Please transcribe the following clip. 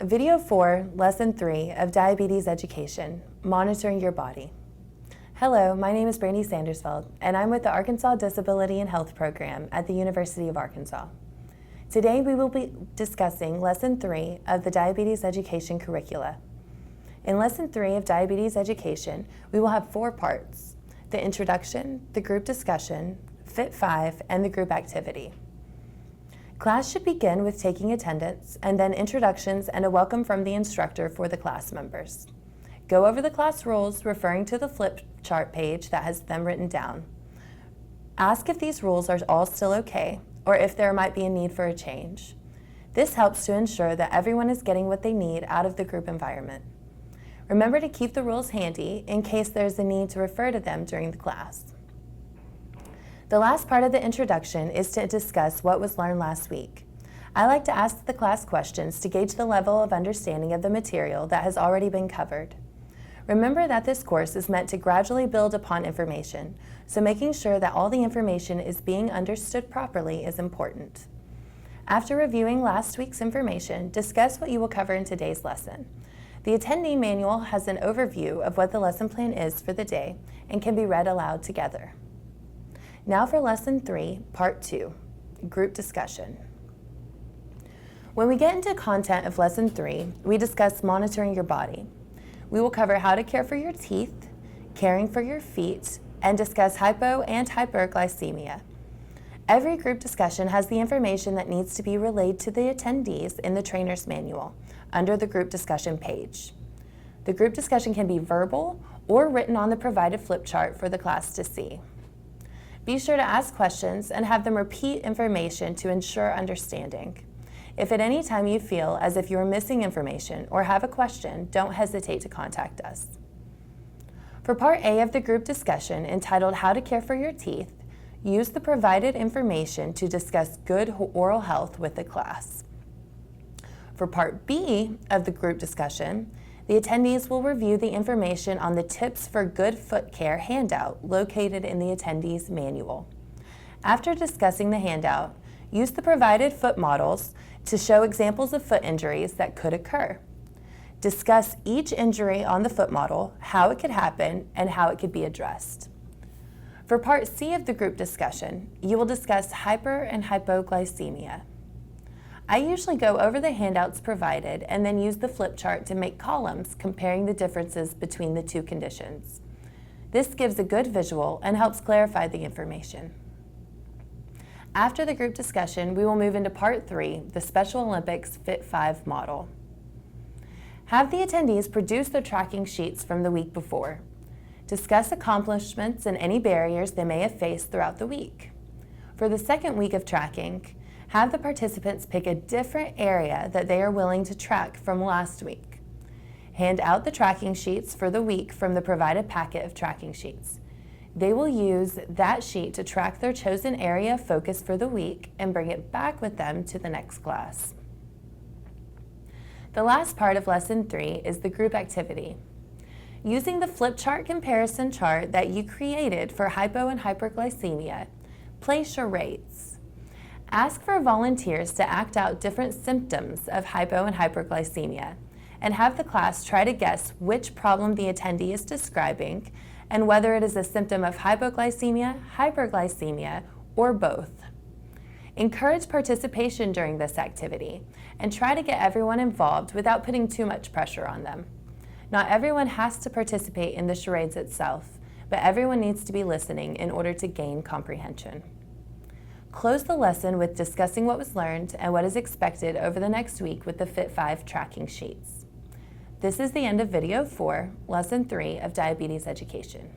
Video 4, Lesson 3 of Diabetes Education, Monitoring Your Body. Hello, my name is Brandy Sandersfeld, and I'm with the Arkansas Disability and Health Program at the University of Arkansas. Today we will be discussing Lesson 3 of the Diabetes Education curricula. In Lesson 3 of Diabetes Education, we will have 4 parts: the introduction, the group discussion, Fit 5, and the group activity. Class should begin with taking attendance and then introductions and a welcome from the instructor for the class members. Go over the class rules referring to the flip chart page that has them written down. Ask if these rules are all still okay or if there might be a need for a change. This helps to ensure that everyone is getting what they need out of the group environment. Remember to keep the rules handy in case there's a need to refer to them during the class. The last part of the introduction is to discuss what was learned last week. I like to ask the class questions to gauge the level of understanding of the material that has already been covered. Remember that this course is meant to gradually build upon information, so making sure that all the information is being understood properly is important. After reviewing last week's information, discuss what you will cover in today's lesson. The attendee manual has an overview of what the lesson plan is for the day and can be read aloud together. Now for Lesson 3, Part 2, Group Discussion. When we get into content of Lesson 3, we discuss monitoring your body. We will cover how to care for your teeth, caring for your feet, and discuss hypo and hyperglycemia. Every group discussion has the information that needs to be relayed to the attendees in the trainer's manual under the group discussion page. The group discussion can be verbal or written on the provided flip chart for the class to see. Be sure to ask questions and have them repeat information to ensure understanding. If at any time you feel as if you are missing information or have a question, don't hesitate to contact us. For Part A of the group discussion, entitled How to Care for Your Teeth, use the provided information to discuss good oral health with the class. For Part B of the group discussion, the attendees will review the information on the Tips for Good Foot Care handout located in the attendees manual. After discussing the handout, use the provided foot models to show examples of foot injuries that could occur. Discuss each injury on the foot model, how it could happen, and how it could be addressed. For Part C of the group discussion, you will discuss hyper and hypoglycemia. I usually go over the handouts provided and then use the flip chart to make columns comparing the differences between the two conditions. This gives a good visual and helps clarify the information. After the group discussion, we will move into Part 3, the Special Olympics Fit 5 model. Have the attendees produce their tracking sheets from the week before. Discuss accomplishments and any barriers they may have faced throughout the week. For the second week of tracking, have the participants pick a different area that they are willing to track from last week. Hand out the tracking sheets for the week from the provided packet of tracking sheets. They will use that sheet to track their chosen area of focus for the week and bring it back with them to the next class. The last part of Lesson 3 is the group activity. Using the flip chart comparison chart that you created for hypo and hyperglycemia, play charades. Ask for volunteers to act out different symptoms of hypo and hyperglycemia and have the class try to guess which problem the attendee is describing and whether it is a symptom of hypoglycemia, hyperglycemia, or both. Encourage participation during this activity and try to get everyone involved without putting too much pressure on them. Not everyone has to participate in the charades itself, but everyone needs to be listening in order to gain comprehension. Close the lesson with discussing what was learned and what is expected over the next week with the Fit 5 tracking sheets. This is the end of Video 4, Lesson 3 of Diabetes Education.